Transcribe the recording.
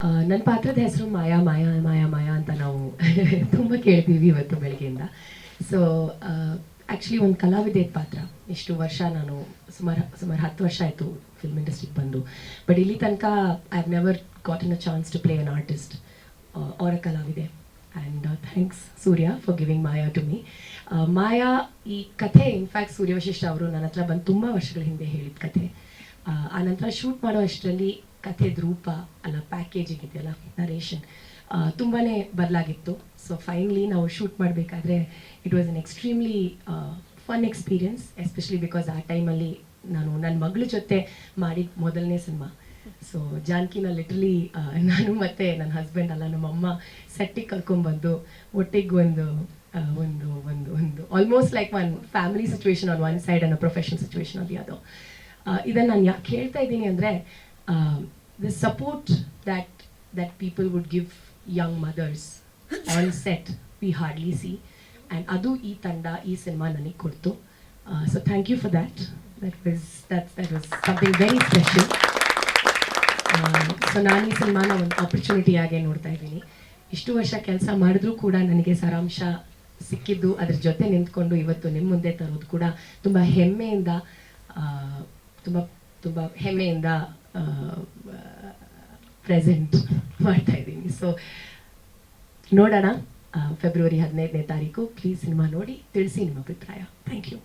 ನನ್ನ ಪಾತ್ರದ ಹೆಸರು ಮಾಯಾ ಮಾಯಾ ಮಾಯಾ ಮಾಯಾ ಅಂತ ನಾವು ತುಂಬ ಕೇಳ್ತೀವಿ ಇವತ್ತು ಬೆಳಗ್ಗೆಯಿಂದ. ಸೊ ಆ್ಯಕ್ಚುಲಿ ಒಂದು ಕಲಾವಿದೆ ಪಾತ್ರ. ಇಷ್ಟು ವರ್ಷ ನಾನು ಸುಮಾರು 10 ವರ್ಷ ಆಯಿತು ಫಿಲ್ಮ್ ಇಂಡಸ್ಟ್ರಿಗೆ ಬಂದು. ಬಟ್ ಇಲ್ಲಿ ತನಕ I have never gotten a chance to play an artist or a ಕಲಾವಿದೆ. And thanks Surya for giving Maya to me. Maya ಈ ಕಥೆ ಇನ್ಫ್ಯಾಕ್ಟ್ ಸೂರ್ಯ ವಶಿಷ್ಠ ಅವರು ನನ್ನ ಹತ್ರ ಬಂದು ತುಂಬ ವರ್ಷಗಳ ಹಿಂದೆ ಹೇಳಿದ ಕಥೆ. ಆ ನಂತರ ಶೂಟ್ ಮಾಡೋ ಅಷ್ಟರಲ್ಲಿ ಕಥೆದ ರೂಪ ಅಲ್ಲ, ಪ್ಯಾಕೇಜಿಂಗ್ ಇದೆಯಲ್ಲ, ನರೇಷನ್ ತುಂಬಾ ಬದಲಾಗಿತ್ತು. ಸೊ ಫೈನಲಿ ನಾವು ಶೂಟ್ ಮಾಡಬೇಕಾದ್ರೆ it was an extremely fun experience, especially because ಆ ಟೈಮಲ್ಲಿ ನಾನು ನನ್ನ ಮಗಳ ಜೊತೆ ಮಾಡಿದ ಮೊದಲನೇ ಸಿನಿಮಾ. ಸೊ ಜಾನಕಿನ ಲಿಟ್ರಲಿ ನಾನು ಮತ್ತು ನನ್ನ ಹಸ್ಬೆಂಡ್ ಅಲ್ಲ ನಮ್ಮಮ್ಮ ಸೆಟ್ಟಿಗೆ ಕರ್ಕೊಂಡ್ಬಂದು ಒಟ್ಟಿಗೆ ಒಂದು ಒಂದು ಒಂದು ಒಂದು almost like one family situation on one side and a professional situation on the other. ಇದನ್ನು ನಾನು ಯಾಕೆ ಹೇಳ್ತಾ ಇದ್ದೀನಿ ಅಂದರೆ the support that people would give young mothers on set we hardly see, and adu ee tanda ee cinema nanige kodtu. So thank you for that. That was something very special. So ನಾನು ಈ ಸಿನಿಮಾನ ಒಂದು opportunity ಆಗಿ ನೋಡ್ತಾ ಇದ್ದೀನಿ. ಇಷ್ಟು ವರ್ಷ ಕೆಲಸ ಮಾಡಿದ್ರೂ ಕೂಡ ನನಗೆ ಸಾರಾಂಶ ಸಿಕ್ಕಿದ್ದು, ಅದ್ರ ಜೊತೆ ನಿಂತ್ಕೊಂಡು ಇವತ್ತು ನಿಮ್ಮ ಮುಂದೆ ತರೋದು ಕೂಡ ತುಂಬ ಹೆಮ್ಮೆಯಿಂದ ತುಂಬ ಹೆಮ್ಮೆಯಿಂದ ಪ್ರೆಸೆಂಟ್ ಮಾಡ್ತಾ ಇದ್ದೀನಿ. ಸೊ ನೋಡೋಣ, ಫೆಬ್ರವರಿ 15ನೇ ತಾರೀಕು ಪ್ಲೀಸ್ ಸಿನಿಮಾ ನೋಡಿ ತಿಳಿಸಿ ನಿಮ್ಮ ಅಭಿಪ್ರಾಯ. Thank you.